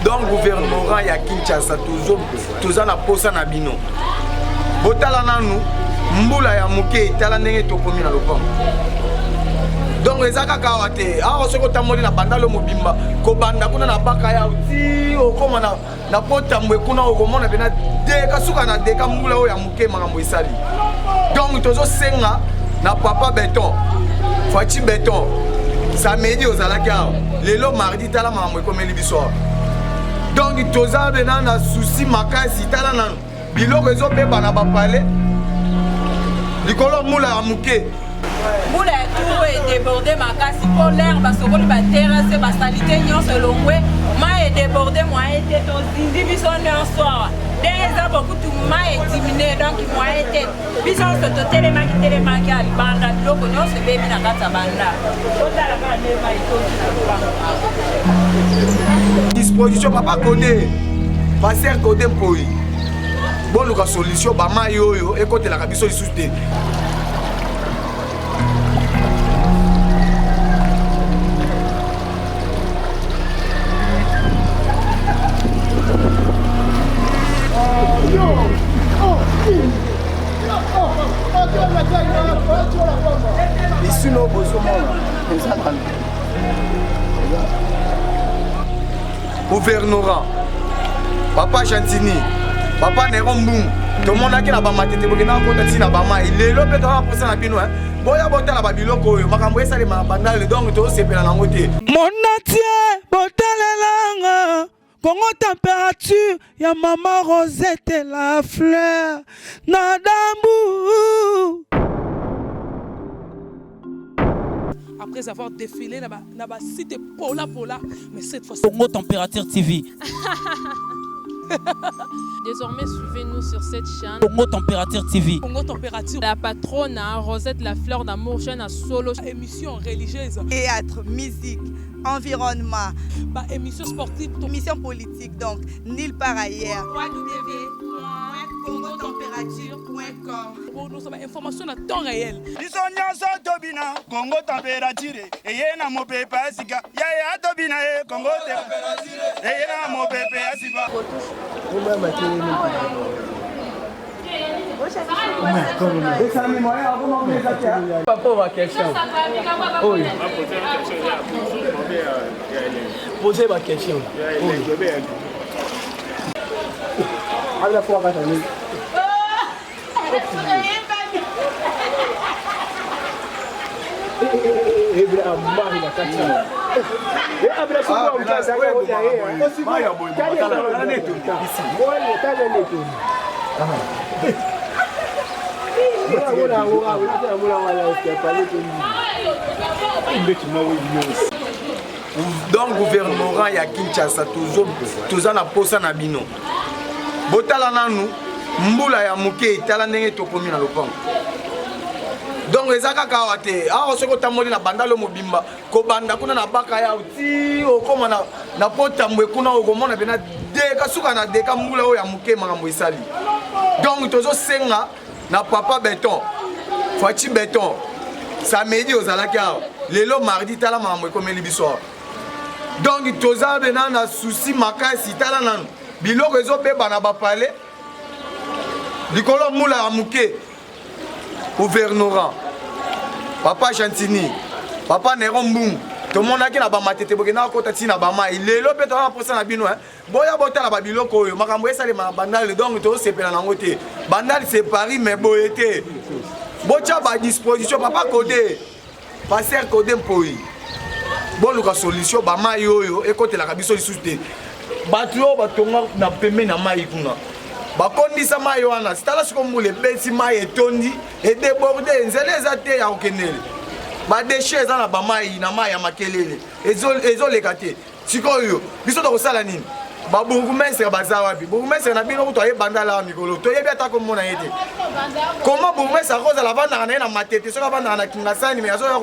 Donc gouvernement ya Kinshasa toza na posa na bino botala nanu mbula ya muke tala ndenge tokomi na lopango donc ezaka kawa te awa soko tamoli na bandalo mobimba ko banda kuna na baka ya uti okoma na potambwe kuna okomona bena deka suka na deka mbula oya muke makambo isali donc tozo senga na papa béton Fati béton samedi ozalaki awa lelo mardi tala makambo ekomeli biso donc toza bena na souci makasi tala nanu biloko ezobeba na bapale likolo mbula ya muke mbula ya turu edéborde makasi mpo l'air basokoli baterase basalite nyonso elongwe mai edéborde moye te tozindi biso nyonso awa ndenge eza bokutu mai edimine donc moye te biso nyonso totelemaki ya libanda biloko nyonso ebebi na kati ya banda totalaka nde mai toki na lopango disposition papa kode paser kode mpoi boluka solution bamai oyo ekotelaka biso lisusu te ici nos besoins gouvernorat papa Chantini papa Néron Boum tomonaki na bamatete bokena kota ntina bamai lelo mpe toza baposa na bino boya botala babiloko oyo makambo esalema na bandale donc tozosepela nango te monatie botalelanga Congo température ya maman Rosette la fleur Nadambu. Après avoir défilé dans la cité Pola, mais cette fois Congo Température TV. Désormais, suivez-nous sur cette chaîne. Congo Température TV. Congo Température. La patronne Rosette la fleur d'amour, chaîne à solo. Émission religieuse. Théâtre, musique, environnement. Bah, émission sportive. Émission politique, donc nulle part ailleurs. www.congotempérature.com. Nous avons information à temps réel. Congo Température. Et y a mon pépé Asika. Ya Tobina Congo Température. Et y a mon pépé Asika. Papa ma question. Oui. Posez ma question. Donc gouvernement ya Kinshasa toza na posa na bino botala nanu mbula ya muke tala ndenge tokomi na lopango donc ezaka kawa te awa soko tamoli na bandalo mobimba ko banda kuna na baka ya uti okoma na potambwe kuna okomona bena deka suka na deka mbula oyo ya muke makambo isali donc tozo senga na papa béton Fati béton samedi ozalaki awa lelo mardi tala makambo ekomeli biso donc toza bena na souci makasi tala nanu biloko ezobeba na bapale likolo mbula ya muke gouvernorat papa Chantini papa Néron Boum tomonaki na bamatete bokena kota ntina bamai lelo mpe toza baposa na bino boya botala babiloko oyo makambo esalema na bandale donc tozosepela nango te bandale c'est Paris mais boye te botya badisposition papa kode paser kode mpoi boluka solution bamai oyo ekotelaka biso lisusu te bato oyo batonga na pembe na mai kuna bakondisa mai wana sitala siko mbula ebeti mai etondi edeborde nzela eza te ya kokendele badeshe eza na bamai na mai ya makelele ezoleka te sikoyo biso tokosala nini baburgumestre baza wapi burgumestre na bino kutu ayebandala wa mikolo toyebi ata komona ye te koma burgumestre akozala avandaka na ye na matete soki avandaka na kingasani me azoya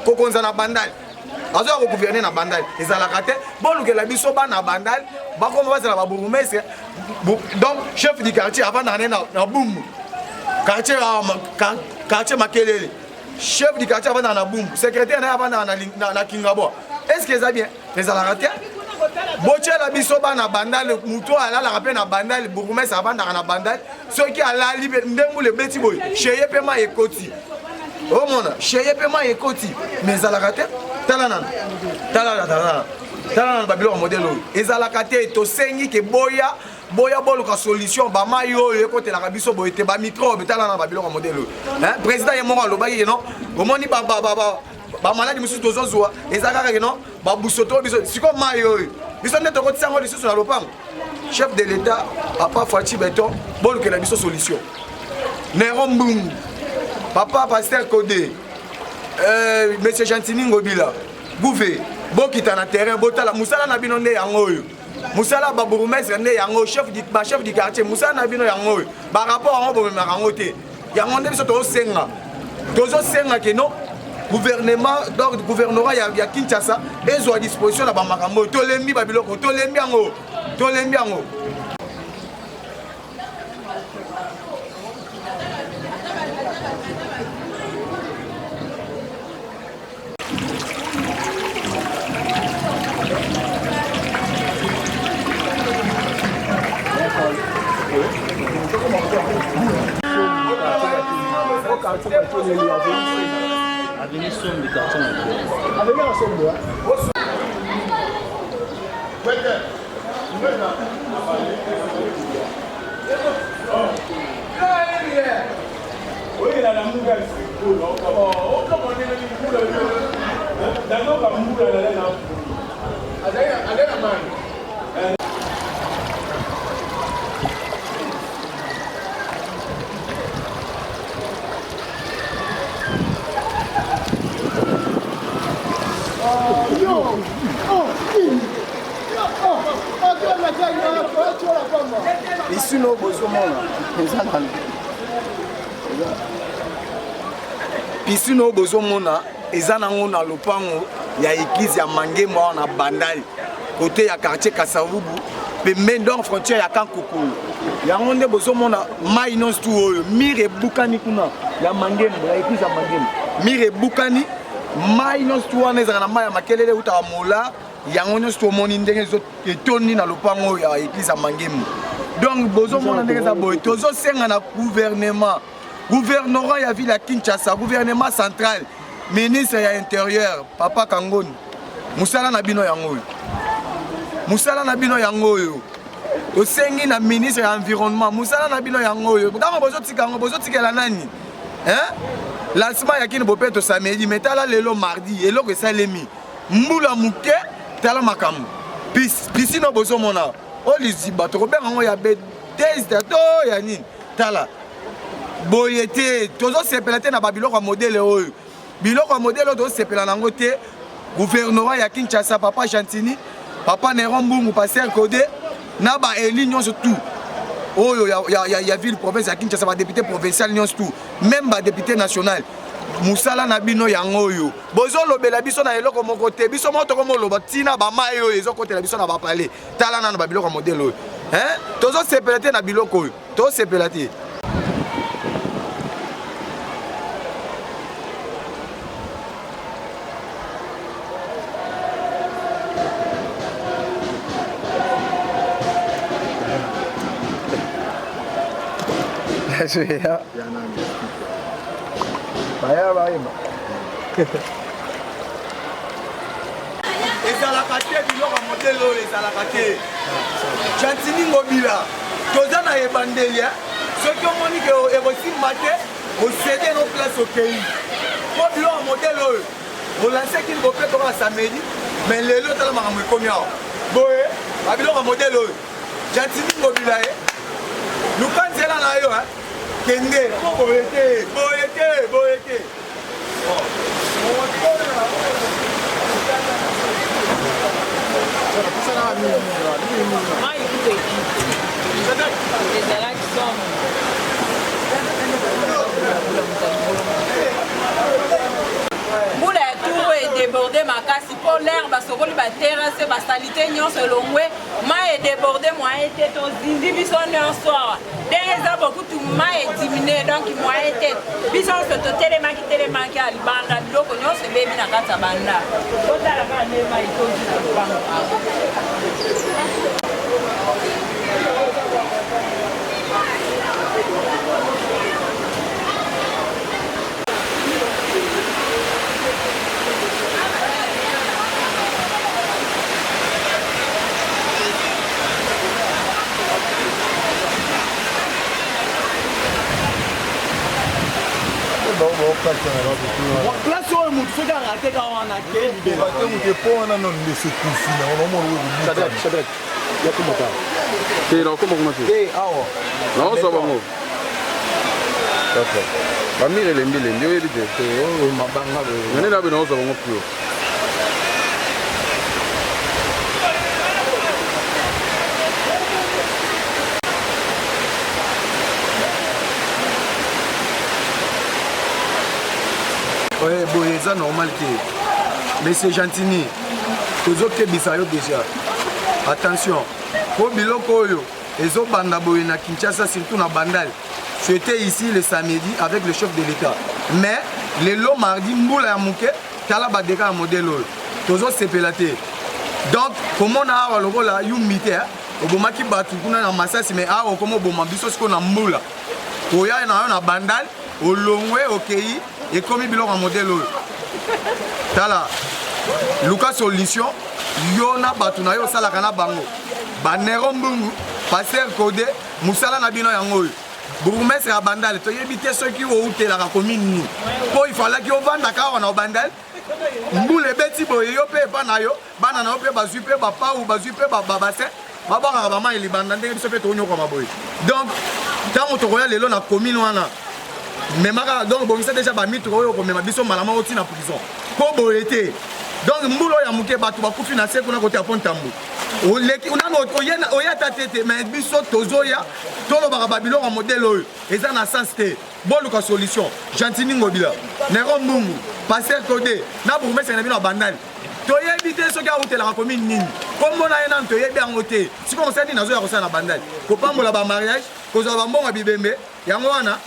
kokonza na bandali azoya kogouverne na bandali ezalaka te bolukela biso bana bandali bakoma bazala baburgumestre donc chef du quartier avandaka na ye na bumbu quartier makelele chef du quartier avandaka na bumbu secrétaire na ye avandaka na kingabwa est ce que eza bien ezalaka te botiela biso bana bandale muto alalaka mpe na bandale bourgmestre abandaka na bandale soki alali ndembula ebeti boye cheye mpe ma ekoti omona cheye mpe ma ekoti mais ezalaka te tala nano tala nano babiloko modele oyo ezalaka te tosengi ke boya boluka solution bamai oyo ekotelaka biso boye te bamicrobe tala nano babiloko modele oyo président ye moko alobaki ke non omoni bamaladi mosusu tozozwa eza kaka ke non babusoto biso siko mai oyo biso nde tokotisango lisusu na lopango chef de l'état papa Fachi Beton bolukela biso solution Nero Mbungu papa pasteur Kodé monsieur Gentini Ngobila Gouvé bokita na terrain botala musala na bino nde yango oyo musala ba bourgmestre nde yango chef du quartier musala na bino yango oyo ba rapport yango bomemaka yango te yango nde biso tozosenga ke non gouvernement donc gouvernorat ya Kinshasa ezwa disposition na ba makambo tolembi ba biloko tolembi yango Avenue Somme du quartier. Avenue Somme. Ici nous bozomona eza nango na lopango ya église ya Mangema na Bandali côté ya quartier Kasavubu pembeni dans frontière ya Kankokolo yango nde bozomona mai non stu oyo mire bukani kuna ya Mangema ya église ya Mangema mire bukani mai non stu wana ezaka na mai ya makelele uta mola yango nyonso tomoni ndenge etondi na lopango ya église ya Mangema donc bozomona ndenge za boye tozosenga na gouvernorat ya ville ya Kinshasa gouvernement central ministre ya intérieur papa Kangoni musala na bino yango oyo osengi na ministre ya environnement musala na bino yango oyo kama bozotikela nani lancement ya kini bopeto samedi metala lelo mardi eloko esalemi mbula muke tala makambo pisino bozomona oliziba tokobenga yango ya bedesda to ya nini tala boye te tozosepela te na babiloko ya modele oyo biloko ya modele oyo tozosepela nango te gouvernorat ya Kinshasa papa Gentini papa Nero Mbungu pasteur Kodé na ba eli nyonso tout oyo ya ville province ya Kinshasa ba député provincial nyonso tout même ba député national musala na bino yango oyo bozolobela biso na eloko moko te biso moko tokomoloba tina bamai oyo ezokotela biso na bapale tala nano babiloko ya modele oyo tozosepela te na biloko oyo tozosepela te ezalaka te biloko modele oyo ezalaka te Gentini Ngobila toza na ebandeli soki omoni ke ekosimba te osede no place okei po biloko modele oyo olanseki bope toka samedi mais lelo tala makambo ekomi awa boye babiloko modele oyo Gentini Ngobila luka nzela na yo kende po boye te mbula ya turo edeborde makasi mpo l'air basokoli baterase basalite nyonso elongwe mai edeborde moye te tozindi biso nyonso awa ndenge eza bokutu mai edimine donc moye te biso nyonso totelemaki ya libanda biloko nyonso ebebi na kati ya banda otala kaka nde mai tozi na lopango awa place oyo motu soki arateka wana ke naosabango bamire lembi oyebi te mene nabe naosabango pio oye boye eza normal te monsieur Gentini tozokebisa yo déjà attention po biloko oyo ezobanda boye na Kinshasa surtout na Bandal c'était ici le samedi avec le chef de l'État mais lelo mardi mbula ya moke tala badeka ya modèle oyo tozosepela te donc komona awa lokola yumbi te obomaki bato kuna na Masasi mais awa okoma oboma biso siko na mbula oya na yo na Bandal olongwe okei ekomi biloko ya modèle oyo tala luka solution yo na bato na yo osalaka na bango banero mbungu paster kode musala na bino yango oyo bourgmestre ya Bandal toyebi te soki outelaka commune nini mpo ifalaki ovandaka awa na Bandal mbula ebeti boye yo mpe epa na yo bana na yo mpe bazwi mpe bapau bazwi mpe babasin babangaka bamai libanda ndenge biso mpe tonyokama boye donc ntango tokoya lelo na commune wana memaka donc bongisa déjà bamite oyo komema biso malama oti na prison mpo boye te donc mbula oyo ya moke bato bakufi na se kuna kote ya po ntambu oyata te te mais biso tozoya tolobaka babiloko ya modele oyo eza na sens te boluka solution Gentini Ngobila nero mbungu paster kode na bourgmestre na bino ya Bandal toyebi te soki autelaka commune nini kombona ye nanu toyebi yango te sikoyo mosala nini azoya kosala na Bandal kopambola bamariage kozwa bambongo ya bibembe yango wana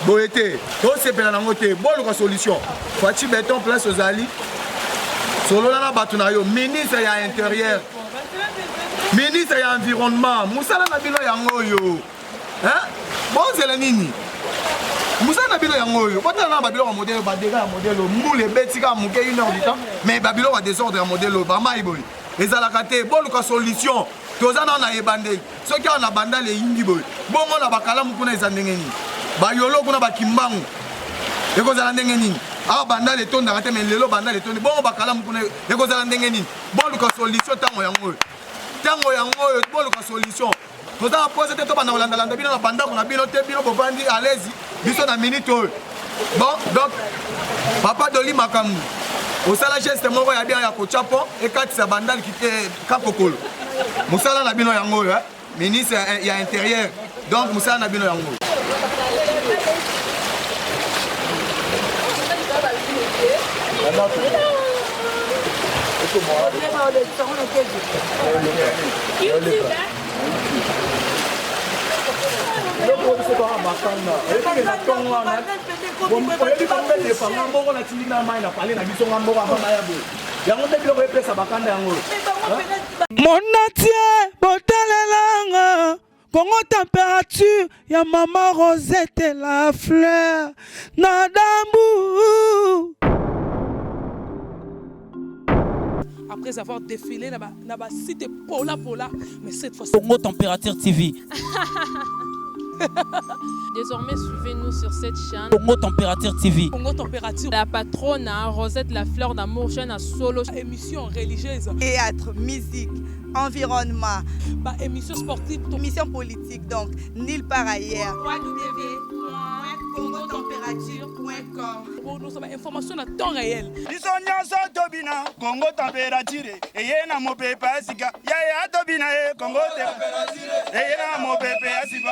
boye te tosepela nango te boluka solution Fachi Beton place ozali solola na bato na yo ministre ya intérieur ministre ya environnement musala na bino yango oyo bozela nini musala na bino yango oyo botala na babiloko ya modèle badega ya modèle mbula ebetika ya moke 1 heure du temps mais babiloko ya désordre ya modèle oyo bamai boye ezalaka te boluka solution toza nao na ebandeli soki awa na Bandal eyingi boye bongo na bakalamu kuna eza ndenge nini bayolo kuna bakimbangu ekozala ndenge nini awa Bandal etondaka te mais lelo Bandal etondi bongo bakalamu kuna ekozala ndenge nini boluka solution ntango yango oyo boluka solution toza na pose te tobanda kolandalanda bino na bandako na bino te bino bovandi alezi biso na minute oyo bon donc papa Doli Makambu osala geste moko ya bien ya kotia pont ekatisa Bandal kite kapokolo mosala na bino yango oyo ministre ya intérieur donc mosala na bino yango Monatie botalelanga Congo température ya maman Rosette la fleur Nadambu. Après avoir défilé na ba site Pola, mais cette fois Congo Température TV. Désormais, suivez-nous sur cette chaîne. Congo Température TV. Congo Température. La patronne Rosette la fleur d'amour, chaîne à solo. Émission religieuse. Théâtre, musique, environnement. Bah, émission sportive. Émission politique, donc nulle part ailleurs. www.congotempérature.com. Nous avons information à temps réel. biso nyonso tobina Congo température eye na mopepe asika yaya tobina ye Congo température eye na mopepe asika